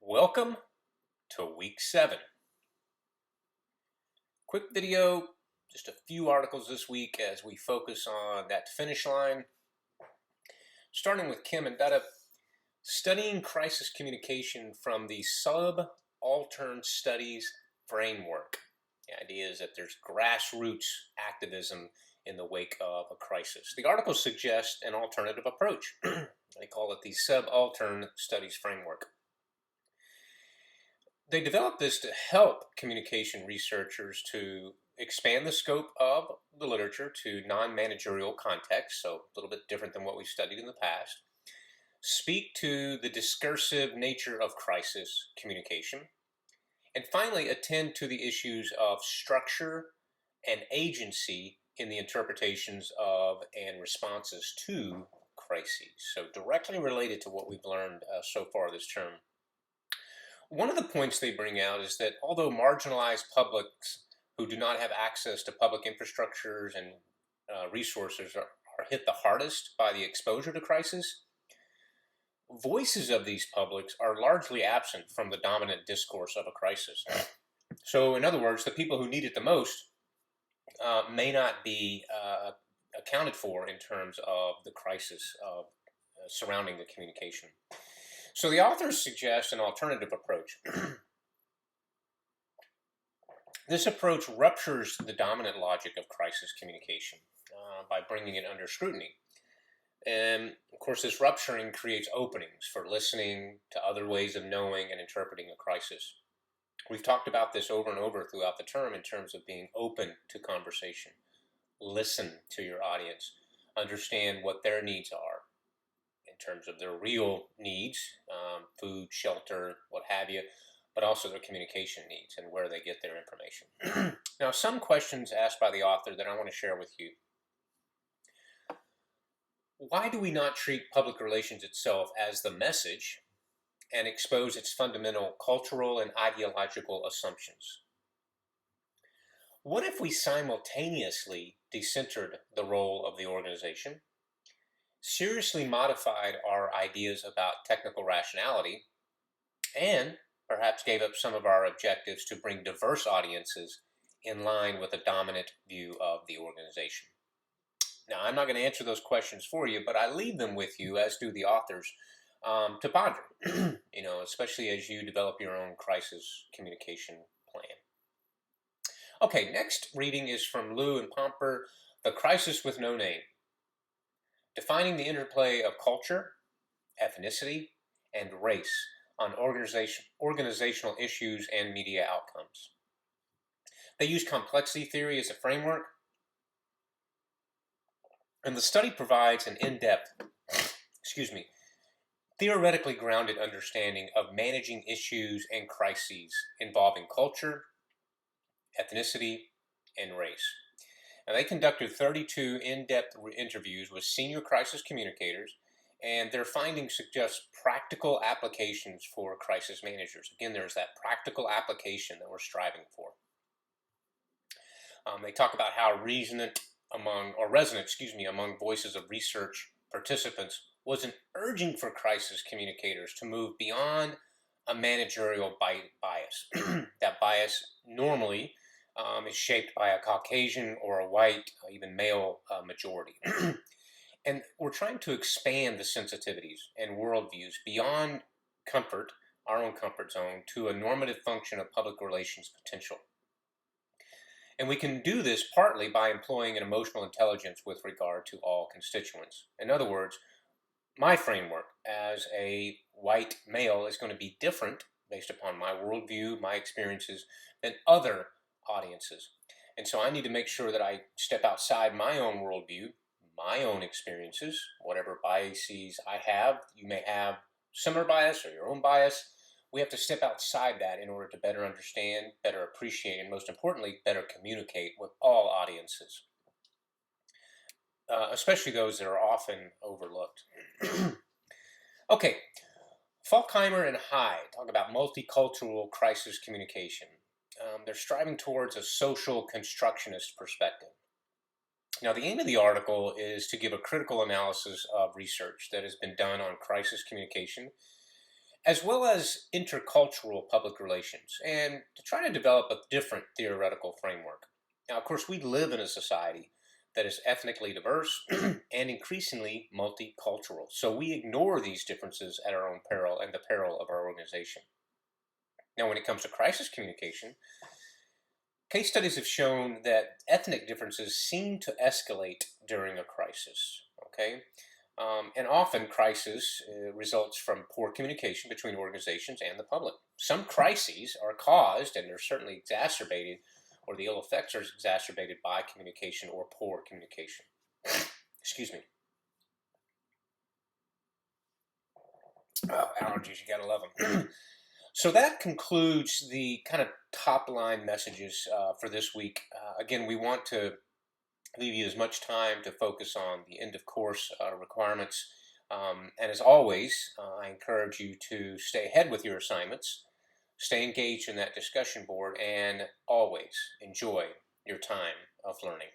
Welcome to week 7. Quick video, just a few articles this week as we focus on that finish line. Starting with Kim and Dutta, studying crisis communication from the subaltern studies framework. The idea is that there's grassroots activism in the wake of a crisis. The article suggests an alternative approach. They call it the subaltern studies framework. They developed this to help communication researchers to expand the scope of the literature to non-managerial contexts, so a little bit different than what we've studied in the past, speak to the discursive nature of crisis communication, and finally attend to the issues of structure and agency in the interpretations of and responses to crises. So directly related to what we've learned so far this term. One of the points they bring out is that although marginalized publics who do not have access to public infrastructures and resources are hit the hardest by the exposure to crisis, voices of these publics are largely absent from the dominant discourse of a crisis. So in other words, the people who need it the most may not be accounted for in terms of the crisis of surrounding the communication. So the authors suggest an alternative approach. This approach ruptures the dominant logic of crisis communication by bringing it under scrutiny. And of course, this rupturing creates openings for listening to other ways of knowing and interpreting a crisis. We've talked about this over and over throughout the term in terms of being open to conversation. Listen to your audience. Understand what their needs are in terms of their real needs, food, shelter, what have you, but also their communication needs and where they get their information. Now, some questions asked by the author that I want to share with you. Why do we not treat public relations itself as the message and expose its fundamental cultural and ideological assumptions? What if we simultaneously decentered the role of the organization, seriously modified our ideas about technical rationality, and perhaps gave up some of our objectives to bring diverse audiences in line with a dominant view of the organization? Now, I'm not going to answer those questions for you, but I leave them with you, as do the authors, to ponder, especially as you develop your own crisis communication plan. Okay, next reading is from Liu and Pomper, The Crisis with No Name. Defining the interplay of culture, ethnicity, and race on organizational issues and media outcomes. They use complexity theory as a framework, and the study provides an in-depth, theoretically grounded understanding of managing issues and crises involving culture, ethnicity, and race. Now, they conducted 32 in-depth interviews with senior crisis communicators, and their findings suggest practical applications for crisis managers. Again, there's that practical application that we're striving for. They talk about how resonant among voices of research participants was an urging for crisis communicators to move beyond a managerial bias. That bias normally is shaped by a Caucasian or a white, even male majority. And we're trying to expand the sensitivities and worldviews beyond comfort, our own comfort zone, to a normative function of public relations potential. And we can do this partly by employing an emotional intelligence with regard to all constituents. In other words, my framework as a white male is going to be different based upon my worldview, my experiences, than other audiences. And so I need to make sure that I step outside my own worldview, my own experiences, whatever biases I have. You may have similar bias or your own bias. We have to step outside that in order to better understand, better appreciate, and most importantly, better communicate with all audiences, especially those that are often overlooked. Okay, Falkheimer and Hyde talk about multicultural crisis communication. They're striving towards a social constructionist perspective. Now, the aim of the article is to give a critical analysis of research that has been done on crisis communication as well as intercultural public relations, and to try to develop a different theoretical framework. Now, of course, we live in a society that is ethnically diverse and increasingly multicultural, so we ignore these differences at our own peril and the peril of our organization. Now, when it comes to crisis communication, case studies have shown that ethnic differences seem to escalate during a crisis. Okay, and often crisis results from poor communication between organizations and the public. Some crises are caused and they're certainly exacerbated, or the ill effects are exacerbated by communication or poor communication. Excuse me. Oh, allergies, you gotta love them. So that concludes the kind of top line messages for this week. Again, we want to leave you as much time to focus on the end of course requirements. And as always, I encourage you to stay ahead with your assignments, stay engaged in that discussion board, and always enjoy your time of learning.